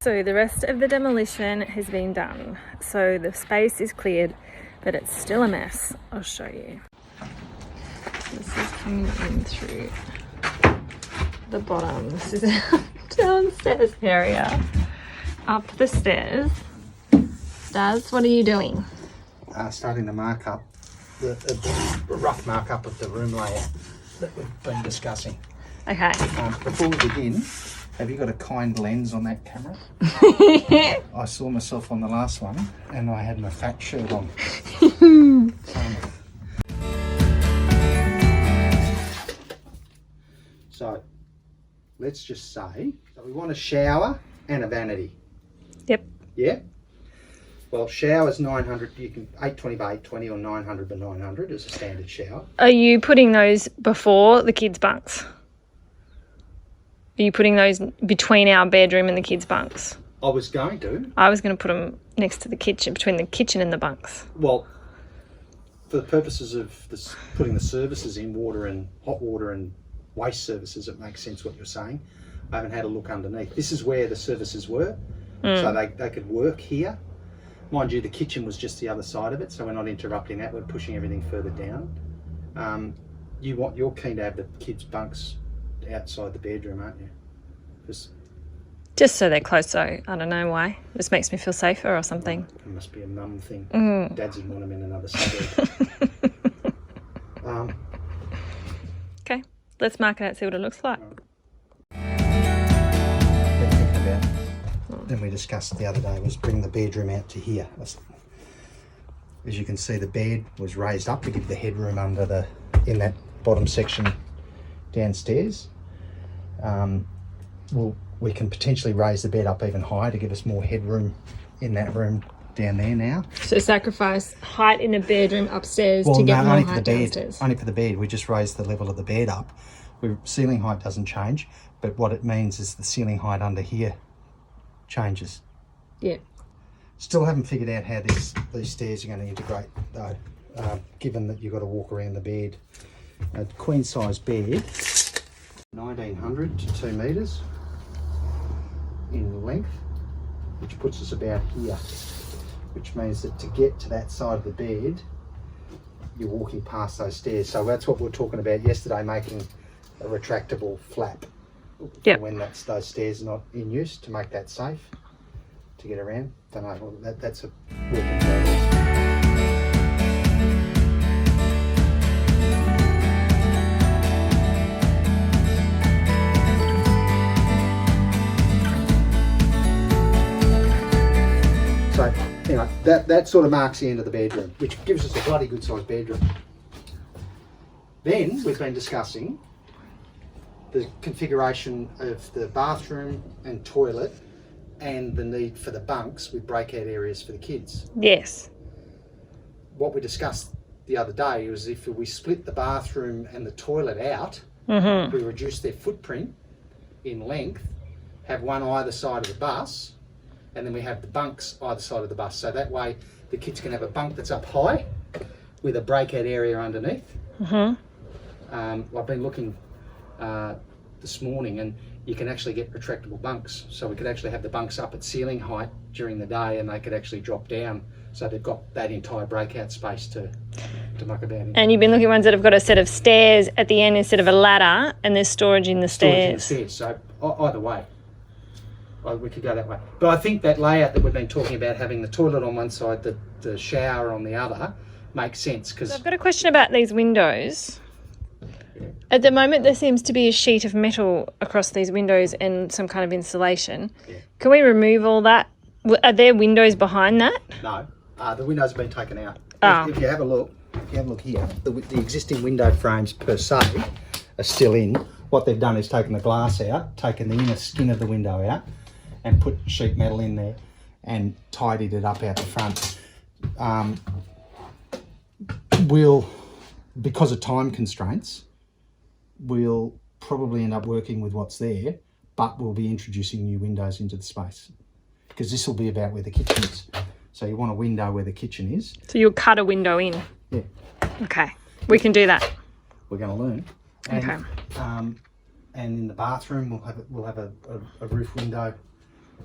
So the rest of the demolition has been done. So the space is cleared, but it's still a mess. I'll show you. This is coming in through the bottom. This is our downstairs area. Up the stairs. Daz, what are you doing? Starting to mark up the rough mark-up of the room layout that we've been discussing. Okay. Before we begin, have you got a kind lens on that camera? I saw myself on the last one and I had my fat shirt on. So let's just say that we want a shower and a vanity. Yep. Yeah? Well, shower's 900, you can 820 by 820 or 900 by 900 is a standard shower. Are you putting those before the kids' bunks? Are you putting those between our bedroom and the kids' bunks? I was going to. I was going to put them next to the kitchen, between the kitchen and the bunks. Well, for the purposes of putting the services in, water and hot water and waste services, it makes sense what you're saying. I haven't had a look underneath. This is where the services were, so they could work here. Mind you, the kitchen was just the other side of it, so we're not interrupting that. We're pushing everything further down. You're keen to have the kids' bunks outside the bedroom, aren't you? Just so they're close, so I don't know why. This makes me feel safer or something. It must be a mum thing. Dads would want them in another suburb. Okay, let's mark it out, see what it looks like. Then we discussed the other day was bring the bedroom out to here. As you can see, the bed was raised up to give the headroom in that bottom section downstairs. We can potentially raise the bed up even higher to give us more headroom in that room down there now. So sacrifice height in the bedroom upstairs to get more height downstairs. Only for the bed. We just raise the level of the bed up. Ceiling height doesn't change, but what it means is the ceiling height under here changes. Yeah. Still haven't figured out how these stairs are going to integrate though, given that you've got to walk around the bed. A queen size bed, 1900 to 2 metres in length, which puts us about here, which means that to get to that side of the bed, you're walking past those stairs. So that's what we were talking about yesterday, making a retractable flap. Yep. When those stairs are not in use, to make that safe to get around. Don't know. Well, that's a work in progress. So anyway, that sort of marks the end of the bedroom, which gives us a bloody good sized bedroom. Then we've been discussing the configuration of the bathroom and toilet and the need for the bunks with breakout areas for the kids. Yes. What we discussed the other day was if we split the bathroom and the toilet out, we reduce their footprint in length, have one either side of the bus, and then we have the bunks either side of the bus. So that way the kids can have a bunk that's up high with a breakout area underneath. I've been looking this morning and you can actually get retractable bunks, so we could actually have the bunks up at ceiling height during the day and they could actually drop down, so they've got that entire breakout space to muck about in. And you've been looking at ones that have got a set of stairs at the end instead of a ladder, and there's storage in the stairs. So either way, we could go that way. But I think that layout that we've been talking about, having the toilet on one side, the shower on the other, makes sense. Because I've got a question about these windows. At the moment, there seems to be a sheet of metal across these windows and some kind of insulation. Yeah. Can we remove all that? Are there windows behind that? No, the windows have been taken out. Oh. If you have a look here, the existing window frames per se are still in. What they've done is taken the glass out, taken the inner skin of the window out, and put sheet metal in there and tidied it up out the front. Because of time constraints, we'll probably end up working with what's there, but we'll be introducing new windows into the space, because this will be about where the kitchen is. So you want a window where the kitchen is. So you'll cut a window in? Yeah. Okay, we can do that. We're going to learn. And, okay. And in the bathroom, we'll have a roof window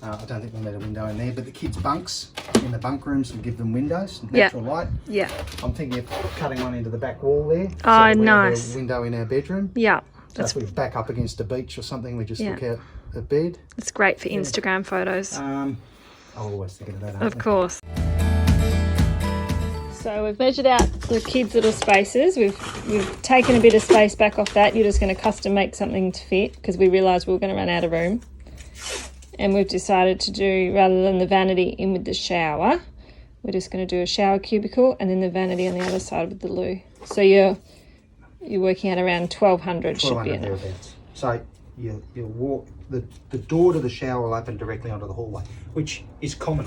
I don't think we'll need a window in there, but the kids' bunks in the bunk rooms will give them windows, natural light. Yeah. I'm thinking of cutting one into the back wall there. Oh, so nice. We have a window in our bedroom. Yeah. So if we back up against a beach or something, we just look out at bed. It's great for Instagram photos. I'll always think of that. Of course. So we've measured out the kids' little spaces. We've taken a bit of space back off that. You're just going to custom make something to fit because we realised we were going to run out of room. And we've decided to do, rather than the vanity in with the shower, we're just going to do a shower cubicle and then the vanity on the other side with the loo. So you're working at around 1,200 should be enough. So you'll walk, the door to the shower will open directly onto the hallway, which is common.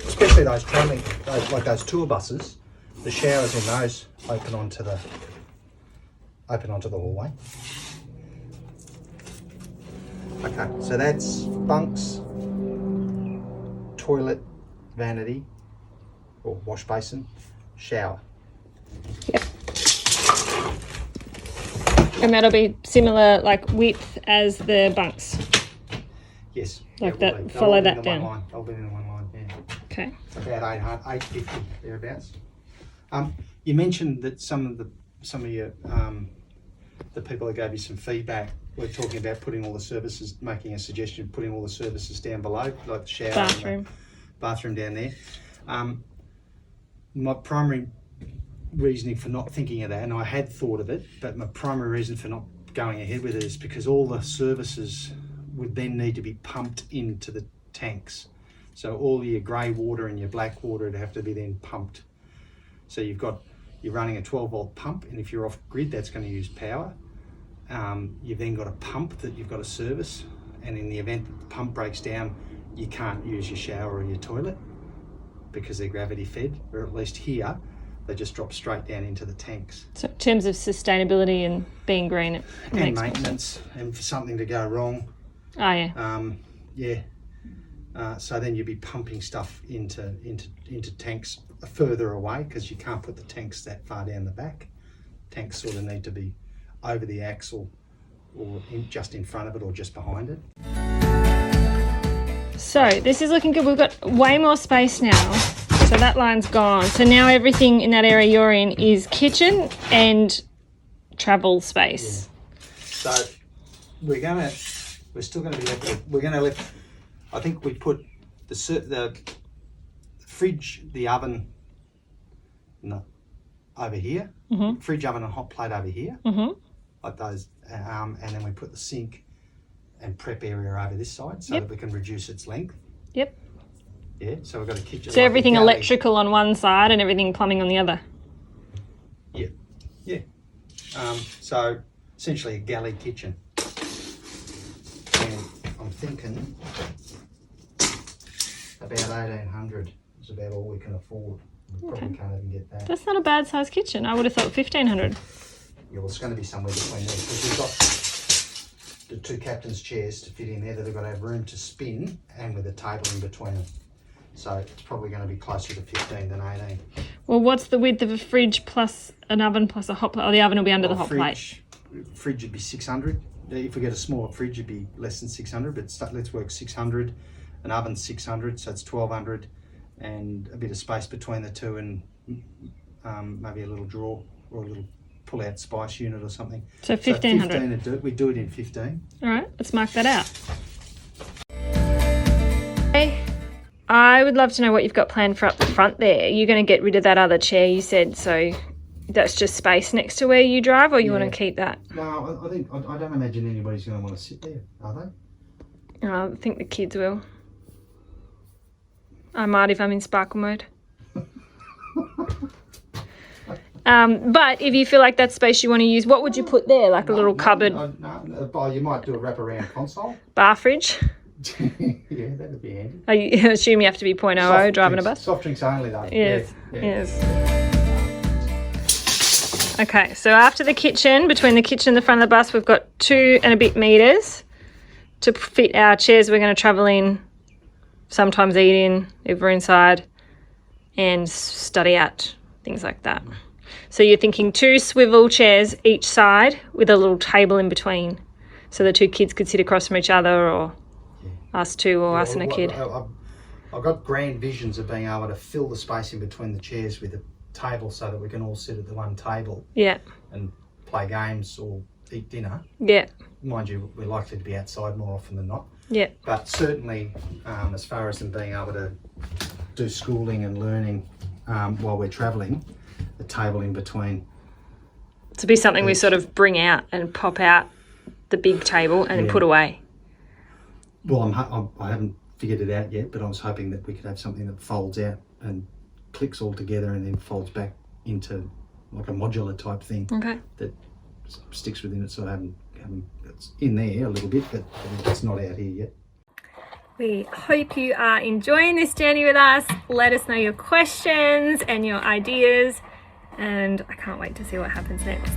Especially those trailing, like those tour buses, the showers in those open onto the hallway. Okay, so that's bunks, toilet, vanity, or wash basin, shower. Yep. And that'll be similar, like width as the bunks. Yes. Like that. Follow that down. I'll be in one line. Yeah. Okay. About 850 thereabouts. You mentioned that some of your the people that gave you some feedback were talking about putting all the services, making a suggestion of putting all the services down below, like the shower, and the bathroom down there. My primary reasoning for not thinking of that, and I had thought of it, but my primary reason for not going ahead with it is because all the services would then need to be pumped into the tanks. So all your grey water and your black water would have to be then pumped. So you're running a 12-volt pump, and if you're off grid, that's going to use power. You've then got a pump that you've got to service, and in the event that the pump breaks down, you can't use your shower or your toilet because they're gravity fed, or at least here, they just drop straight down into the tanks. So in terms of sustainability and being green, it and maintenance, and for something to go wrong. Oh yeah. So then you'd be pumping stuff into tanks further away because you can't put the tanks that far down the back. Tanks sort of need to be over the axle or just in front of it or just behind it. So this is looking good. We've got way more space now. So that line's gone. So now everything in that area you're in is kitchen and travel space. Yeah. So we're still going to be left. I think we put the fridge, the oven, over here. Mm-hmm. Fridge, oven, and hot plate over here. Mm-hmm. Like those, and then we put the sink and prep area over this side so that we can reduce its length. Yep. Yeah, so we've got a kitchen. So like everything electrical on one side and everything plumbing on the other. Yeah, yeah. So essentially a galley kitchen. And I'm thinking about 1,800 is about all we can afford. We probably can't even get that. That's not a bad sized kitchen. I would have thought 1,500. Yeah, well, it's going to be somewhere between there because we've got the two captain's chairs to fit in there that have got to have room to spin and with a table in between them. So it's probably going to be closer to 15 than 18. Well, what's the width of a fridge plus an oven plus a hot plate? Oh, the oven will be under the hot plate. Fridge would be 600. If we get a smaller fridge, it'd be less than 600, but let's work 600. An oven 600, so it's 1,200, and a bit of space between the two, and maybe a little drawer or a little pull-out spice unit or something. So 1,500. So 15 we do it in 15. All right, let's mark that out. Okay. I would love to know what you've got planned for up the front there. You're going to get rid of that other chair you said, so that's just space next to where you drive, or you want to keep that? No, I don't imagine anybody's going to want to sit there, are they? I think the kids will. I might if I'm in sparkle mode. But if you feel like that space you want to use, what would you put there? Like a little cupboard? No, you might do a wraparound console. Bar fridge? Yeah, that'd be handy. I assume you have to be 0.00 driving a bus? Soft drinks only though. Yes, yes. Okay, so after the kitchen, between the kitchen and the front of the bus, we've got 2 and a bit metres to fit our chairs we're going to travel in, sometimes eat in if we're inside, and study at, things like that. So you're thinking 2 swivel chairs each side with a little table in between, so the 2 kids could sit across from each other, or us two or us and a kid. I've got grand visions of being able to fill the space in between the chairs with a table so that we can all sit at the one table. Yeah. And play games or eat dinner. Yeah. Mind you, we're likely to be outside more often than not. Yeah. But certainly, as far as them being able to do schooling and learning while we're travelling, a table in between. To be something we sort of bring out and pop out the big table and put away. Well, I haven't figured it out yet, but I was hoping that we could have something that folds out and clicks all together and then folds back into like a modular type thing. Okay. That sticks within it, so I haven't it's in there a little bit, but it's not out here yet. We hope you are enjoying this journey with us. Let us know your questions and your ideas, and I can't wait to see what happens next.